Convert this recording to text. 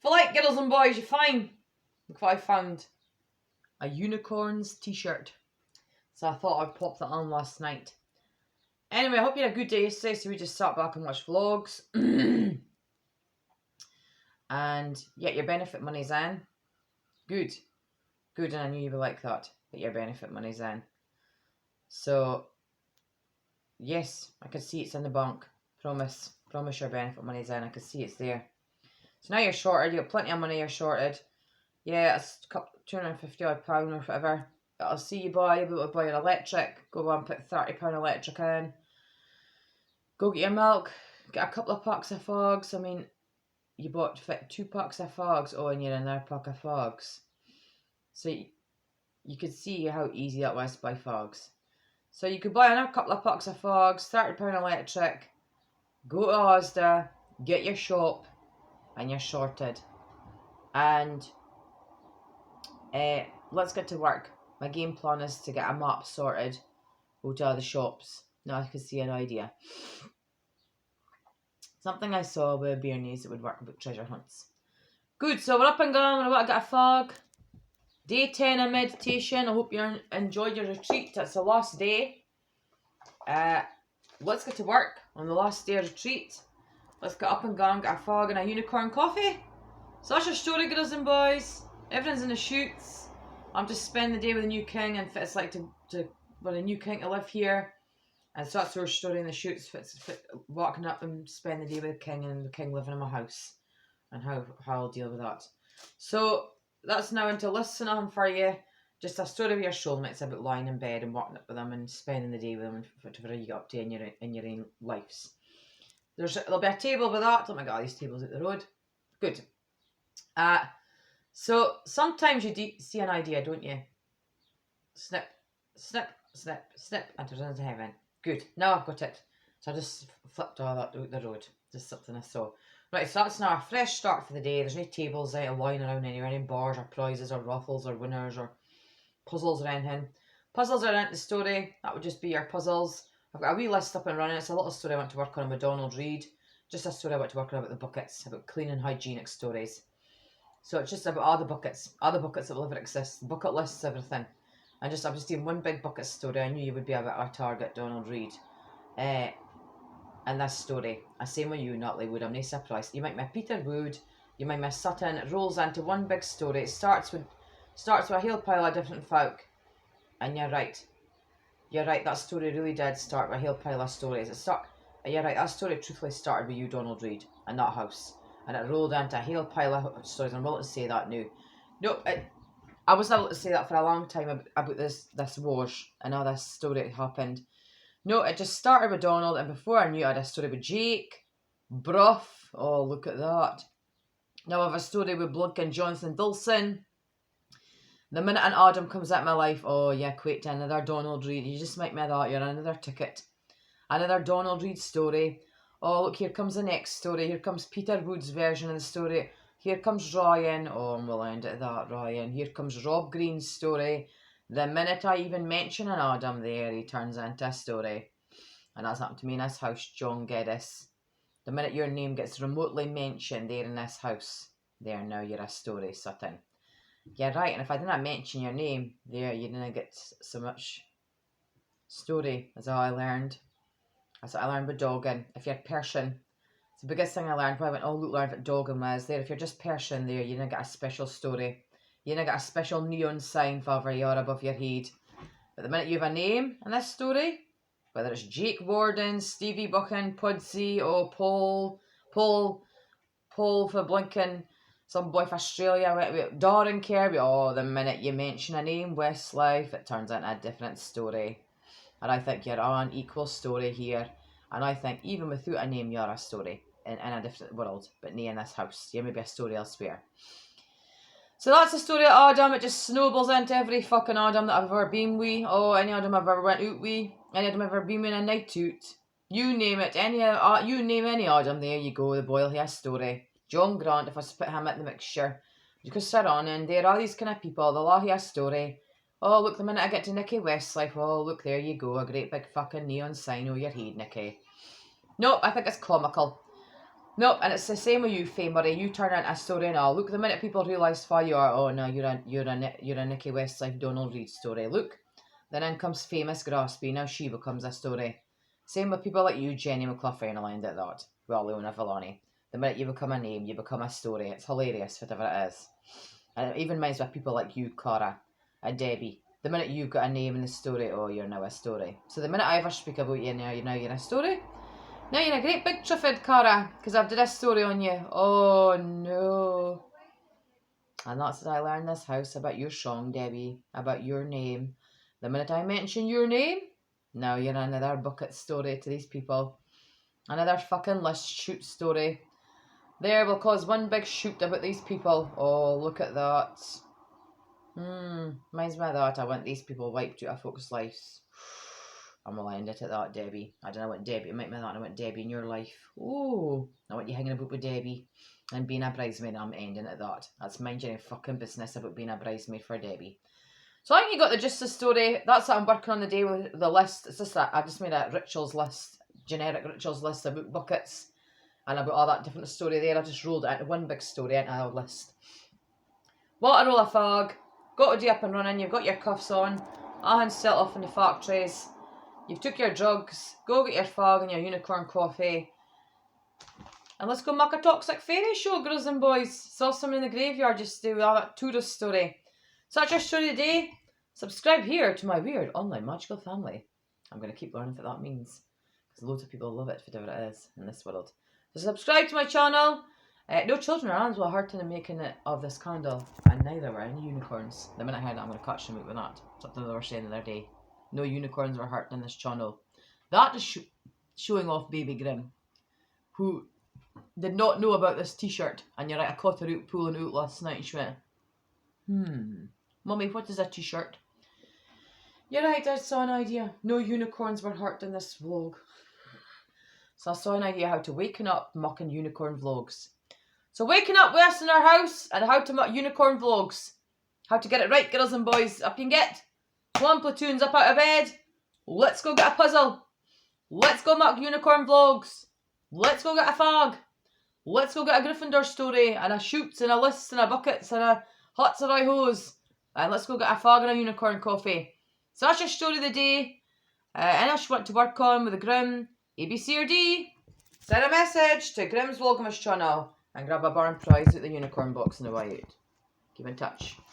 If you like girls and boys, you're fine. Look what I found. A unicorns t-shirt. So I thought I'd pop that on last night. Anyway, I hope you had a good day yesterday. So we just sat back and watched vlogs. And get your benefit money's in. Good. Good, and I knew you would like that. Get your benefit money's in. So, yes, I can see it's in the bank. Promise. Promise your benefit money's in. I can see it's there. So now you're sorted. You've got plenty of money. You're sorted. Yeah, it's £250 or whatever. I'll see you buy. You'll be able to buy your electric. Go and put £30 electric in. Go get your milk. Get a couple of packs of fogs. I mean, you bought 2 packs of fogs. Oh, and you're another pack of fogs. So you could see how easy that was to buy fogs. So you could buy another couple of packs of fogs, £30 electric. Go to Asda. Get your shop. And you're sorted. And let's get to work. My game plan is to get a map sorted. Go to other shops. Now I can see an idea. Something I saw with Bearnies that would work with treasure hunts. Good, so we're up and going. We're about to get a fog. Day 10 of meditation. I hope you enjoyed your retreat. That's the last day. Let's get to work on the last day of retreat. Let's get up and go and get a fog and a unicorn coffee. So that's your story, girls and boys. Everything's in the shoots. I'm just spending the day with the new king and it's like for the new king to live here. And so that's our story in the shoots. Walking up and spend the day with the king and the king living in my house. And how I'll deal with that. So that's now into listening for you. Just a story of your soulmates about lying in bed and walking up with them and spending the day with them and whatever you get up to in your own lives. There'll be a table with that. Oh my god, these tables at the road. Good. So sometimes you see an idea, don't you? Snip, snip, snip, snip, and it turns into heaven. Good. Now I've got it. So I just flipped all that out the road. Just something I saw. Right, so that's now a fresh start for the day. There's no tables out lying around anywhere, any bars or prizes or raffles or winners or puzzles or anything. Puzzles are into the story. That would just be your puzzles. I've got a wee list up and running. It's a little story I want to work on with Donald Reid. Just a story I want to work on about the buckets, about clean and hygienic stories. So it's just about all the buckets that will ever exist, bucket lists, everything. And I'm just doing one big bucket story. I knew you would be a bit of a target, Donald Reid. And this story, I same with you, Natalie Wood. I'm no surprised. You might miss Peter Wood, you might miss Sutton. It rolls into one big story. It starts with a whole pile of different folk. And you're right. You're right. That story really did start with a whole pile of stories. You're right. That story truthfully started with you, Donald Reid, and that house. And it rolled into a whole pile of stories. I'm willing to say that now. No, I wasn't able to say that for a long time about this wars and how this story happened. No, it just started with Donald, and before I knew it, I had a story with Jake, Bruff. Oh, look at that. Now I have a story with Blunk and Jonathan Dawson. The minute an Adam comes at my life, oh yeah, quit to another Donald Reid. You just make me that, you're another ticket. Another Donald Reid story. Oh, look, here comes the next story. Here comes Peter Wood's version of the story. Here comes Ryan. Oh, I'm well into that, Ryan. Here comes Rob Green's story. The minute I even mention an Adam there, he turns into a story. And that's happened to me in this house, John Geddes. The minute your name gets remotely mentioned there in this house, there now you're a story, Sutton. Yeah, right, and if I didn't mention your name there, you didn't get so much story, as I learned. That's what I learned with dogging. If you're Persian, it's the biggest thing I learned when I went, oh, look, learned what dogging was there. If you're just Persian there, you didn't get a special story. You didn't get a special neon sign for over your above your head. But the minute you have a name in this story, whether it's Jake Warden, Stevie Buchan, Pudsey, or Paul for blinking, some boy from Australia, Doran Kirby, oh, the minute you mention a name, Westlife, it turns into a different story. And I think you're on equal story here. And I think even without a name, you're a story in a different world, but not in this house. You may be a story elsewhere. So that's the story of Adam. It just snowballs into every fucking Adam that I've ever been with. Oh, any Adam I've ever went out with. Any Adam I've ever been with in a night out. You name it. You name any Adam, there you go. The boy will have a story. John Grant, if I put him at the mixture. Because Sir on and there are these kind of people. They'll all have a story. Oh, look, the minute I get to Nikki Westlife, oh, look, there you go. A great big fucking neon sign over your head, Nikki. No, I think it's comical. Nope, and it's the same with you, Faye Murray. You turn into a story now. Look, the minute people realise who you are, oh no, you're a Nikki Westlife Donald Reed story. Look, then in comes famous Graspy. Now she becomes a story. Same with people like you, Jenny McCluffy, and I end at that. Well, Leona Villani. The minute you become a name, you become a story. It's hilarious, whatever it is. And it even reminds me of people like you, Cara, and Debbie. The minute you've got a name in the story, oh, you're now a story. So the minute I ever speak about you now, you're a story. Now you're a great big truffid, Cara, because I've did a story on you. Oh no. And that's what I learned in this house about your song, Debbie, about your name. The minute I mention your name, now you're another bucket story to these people. Another fucking list shoot story. There will cause one big shoot about these people. Oh, look at that. Reminds me of that. I want these people wiped out of folks' lives. I'm gonna end it at that, Debbie. I don't know what Debbie, it might be that I want Debbie in your life. Oh, I want you hanging about with Debbie and being a bridesmaid. I'm ending at that. That's mind your fucking business about being a bridesmaid for Debbie. So I think you got the gist of the story. That's what I'm working on the day with the list. It's just that I just made a rituals list, generic rituals list about buckets and about all that different story there. I just rolled it into one big story into a list. What a roll of fog. Got to do up and running. You've got your cuffs on. I set off in the factories. You've took your drugs. Go get your fog and your unicorn coffee. And let's go make a toxic fairy show, girls and boys. Saw someone in the graveyard just do all that tourist story. So that's your story today. Subscribe here to my weird online magical family. I'm going to keep learning what that means. Because loads of people love it, whatever it is, in this world. So subscribe to my channel. No children around were hurting in making it of this candle. And neither were any unicorns. The minute I heard that, I'm going to catch them out with that. Something they were saying the other day. No unicorns were hurting in this channel. That is showing off Baby Grim, who did not know about this t-shirt. And you're right, I caught her out pulling out last night and she went, Mummy, what is a t-shirt? You're right, I saw an idea. No unicorns were hurt in this vlog. So I saw an idea how to waken up mucking unicorn vlogs. So waking up with us in our house and how to muck unicorn vlogs. How to get it right, girls and boys. Up you can get. One platoon's up out of bed. Let's go get a puzzle. Let's go muck unicorn vlogs. Let's go get a fog. Let's go get a Gryffindor story and a shoots and a list and a buckets and a hots and hose. And let's go get a fog and a unicorn coffee. So that's your story of the day. Anything else you want to work on with the Grim, A, B, C or D? Send a message to Grim's Vlogmas channel and grab a barn prize at the unicorn box on the way out. Keep in touch.